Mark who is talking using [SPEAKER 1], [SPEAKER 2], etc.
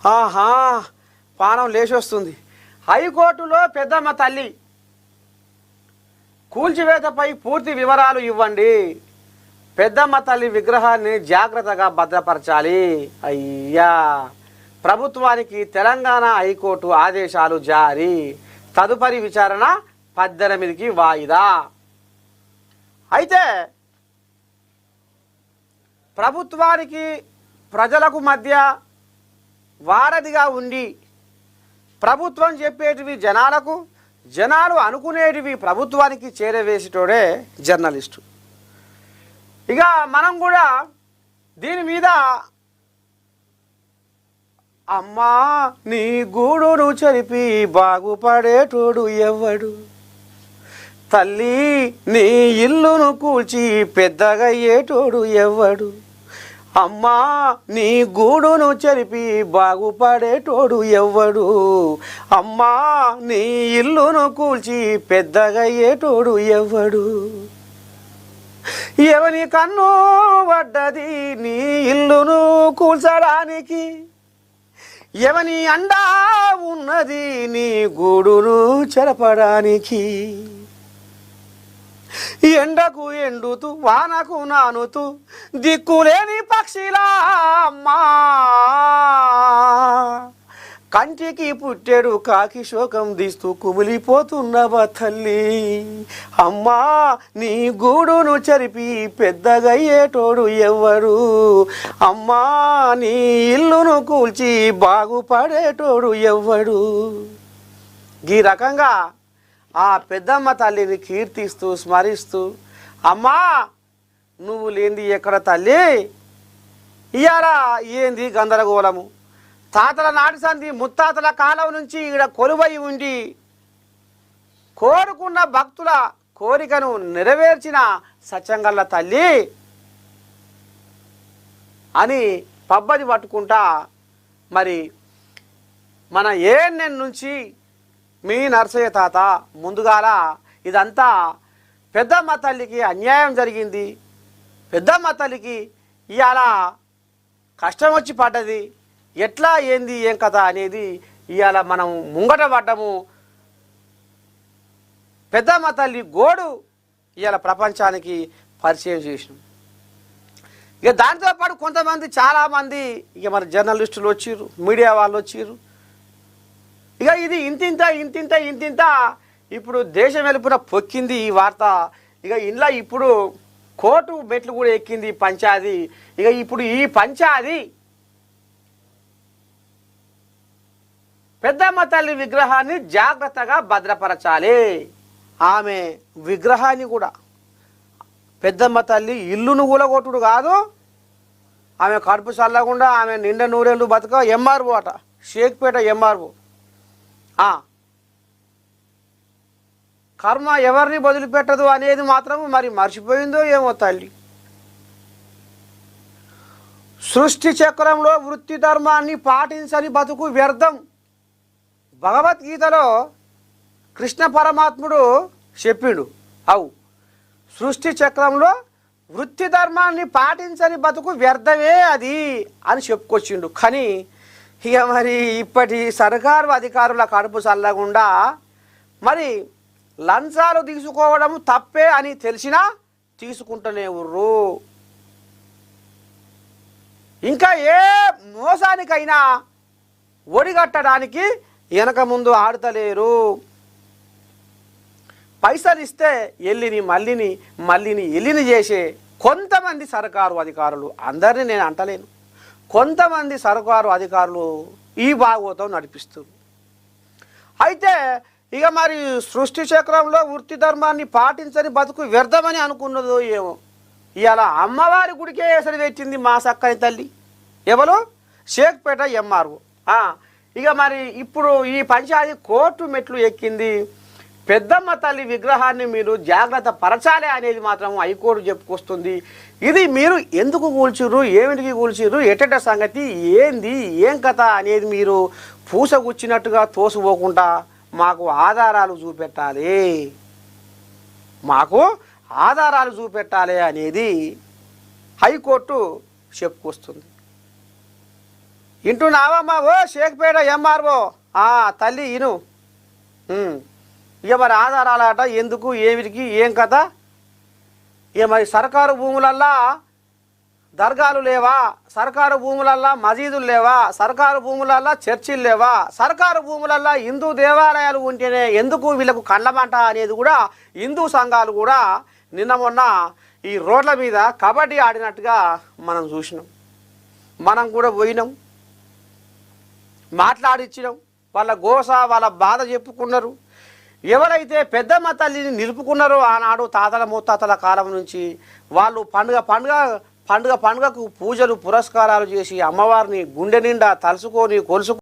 [SPEAKER 1] ఆహా, పానం లేచొస్తుంది. హైకోర్టులో పెద్దమ్మ తల్లి కూల్చివేతపై పూర్తి వివరాలు ఇవ్వండి. పెద్దమ్మ తల్లి విగ్రహాన్ని జాగ్రత్తగా భద్రపరచాలి. అయ్యా, ప్రభుత్వానికి తెలంగాణ హైకోర్టు ఆదేశాలు జారీ. తదుపరి విచారణ 18కి వాయిదా. అయితే ప్రభుత్వానికి ప్రజలకు మధ్య వారధిగా ఉండి ప్రభుత్వం చెప్పేటివి జనాలకు, జనాలు అనుకునేటివి ప్రభుత్వానికి చేరవేసేటోడే జర్నలిస్టు. ఇక మనం కూడా దీని మీద అమ్మా నీ గూడును చెరిపి బాగుపడేటోడు ఎవ్వడు, తల్లి నీ ఇల్లును కూల్చి పెద్దగయ్యేటోడు ఎవ్వడు, అమ్మా నీ గూడును చెరిపి బాగుపడేటోడు ఎవ్వడు, అమ్మా నీ ఇల్లును కూల్చి పెద్దగయ్యేటోడు ఎవ్వడు, ఎవని కన్ను పడ్డది నీ ఇల్లును కూల్చడానికి, ఎవని అండా ఉన్నది నీ గూడును చెరపడానికి, ఎండకు ఎండుతూ వానకు నానుతూ దిక్కులేని పక్షిలా అమ్మా, కంటికి పుట్టెడు కాకి శోకం తీస్తూ కుమిలిపోతున్నవా తల్లి, అమ్మా నీ గూడును చెరిపి పెద్దగయ్యేటోడు ఎవ్వడు, అమ్మా నీ ఇల్లును కూల్చి బాగుపడేటోడు ఎవ్వడు. ఈ రకంగా ఆ పెద్దమ్మ తల్లిని కీర్తిస్తూ స్మరిస్తూ, అమ్మా నువ్వు లేంది ఎక్కడ తల్లి, ఇయాల ఏంది గందరగోళము, తాతల నాటి సంధి ముత్తాతల కాలం నుంచి ఈడ కొలువై ఉండి కోరుకున్న భక్తుల కోరికను నెరవేర్చిన సత్యంగల్ల తల్లి అని పబ్బది పట్టుకుంటా మరి మన ఏఎన్ఎన్ నుంచి మీ నర్సయ్య తాత ముందుగాల ఇదంతా పెద్దమ్మ తల్లికి అన్యాయం జరిగింది, పెద్దమ్మ తల్లికి ఇవాళ కష్టం వచ్చి పడ్డది, ఎట్లా ఏంది ఏం కథ అనేది ఇవాళ మనం ముంగట పడ్డము. పెద్దమ్మ తల్లి గోడు ఇవాళ ప్రపంచానికి పరిచయం చేసినాం. ఇక దాంతోపాటు కొంతమంది చాలామంది ఇక మన జర్నలిస్టులు వచ్చిర్రు, మీడియా వాళ్ళు వచ్చిర్రు. ఇక ఇది ఇంతింత ఇప్పుడు దేశం వెలుపున పొక్కింది ఈ వార్త. ఇక ఇంట్లో ఇప్పుడు కోర్టు మెట్లు కూడా ఎక్కింది పంచాది. ఇక ఇప్పుడు ఈ పంచాది పెద్దమ్మ తల్లి విగ్రహాన్ని జాగ్రత్తగా భద్రపరచాలి. ఆమె విగ్రహాన్ని కూడా పెద్దమ్మ తల్లి ఇల్లును కూలగొట్టుడు కాదు, ఆమె కడుపు చల్లకుండా ఆమె నిండా నూరేళ్ళు బతుక ఎంఆర్ఓ అట, షేక్పేట ఎంఆర్ఓ. కర్మ ఎవరిని వదిలిపెట్టదు అనేది మాత్రం మరి మర్చిపోయిందో ఏమో తల్లి. సృష్టి చక్రంలో వృత్తి ధర్మాన్ని పాటించని బతుకు వ్యర్థం. భగవద్గీతలో కృష్ణ పరమాత్ముడు చెప్పిండు, అవు సృష్టి చక్రంలో వృత్తి ధర్మాన్ని పాటించని బతుకు వ్యర్థమే అది అని చెప్పుకొచ్చిండు. కానీ ఇక మరి ఇప్పటి సర్కారు అధికారుల కడుపు చల్లకుండా మరి లంచాలు తీసుకోవడం తప్పే అని తెలిసినా తీసుకుంటూనే ఉర్రు. ఇంకా ఏ మోసానికైనా ఒడిగట్టడానికి వెనక ముందు ఆడతలేరు. పైసలు ఇస్తే ఎల్లిని మళ్ళీని ఎల్లిని చేసే కొంతమంది సర్కారు అధికారులు, అందరినీ నేను అంటలేను, కొంతమంది సర్కారు అధికారులు ఈ భాగవతం నడిపిస్తారు. అయితే ఇక మరి సృష్టి చక్రంలో వృత్తి ధర్మాన్ని పాటించని బతుకు వ్యర్థమని అనుకున్నదో ఏమో ఇవాళ అమ్మవారి గుడికే ఎసరు పెట్టింది మా సక్కని తల్లి. ఎవరు? షేక్పేట ఎంఆర్ఓ. ఇక మరి ఇప్పుడు ఈ పంచాయతీ కోర్టు మెట్లు ఎక్కింది. పెద్దమ్మ తల్లి విగ్రహాన్ని మీరు జాగ్రత్త పరచాలి అనేది మాత్రం హైకోర్టు చెప్పుకొస్తుంది. ఇది మీరు ఎందుకు కూల్చిర్రు, ఏమిటికి కూల్చిర్రు, ఎటట సంగతి ఏంది ఏం కథ అనేది మీరు పూసగుచ్చినట్టుగా తోసిపోకుండా మాకు ఆధారాలు చూపెట్టాలి అనేది హైకోర్టు చెప్పుకొస్తుంది. వింటున్నావమ్మా ఓ షేక్పేట ఎంఆర్ఓ తల్లి ఇను ఇక మరి ఆధారాలట ఎందుకు ఏమిటికి ఏం కథ ఇక మరి సర్కారు భూములల్లా దర్గాలు లేవా, సర్కారు భూములల్లా మసీదులు లేవా, సర్కారు భూములల్లా చర్చిలు లేవా, సర్కారు భూములల్లా హిందూ దేవాలయాలు ఉంటేనే ఎందుకు వీళ్ళకు కండ్లమంట అనేది కూడా హిందూ సంఘాలు కూడా నిన్న మొన్న ఈ రోడ్ల మీద కబడ్డీ ఆడినట్టుగా మనం చూసినాం. మనం కూడా పోయినాం, మాట్లాడిచ్చినాం, వాళ్ళ గోస వాళ్ళ బాధ చెప్పుకున్నారు. ఎవరైతే పెద్దమ్మ తల్లిని నిలుపుకున్నారో ఆనాడు తాతల ముత్తాతల కాలం నుంచి వాళ్ళు పండుగకు పూజలు పురస్కారాలు చేసి అమ్మవారిని గుండె నిండా తలుసుకొని కొలుసుకొని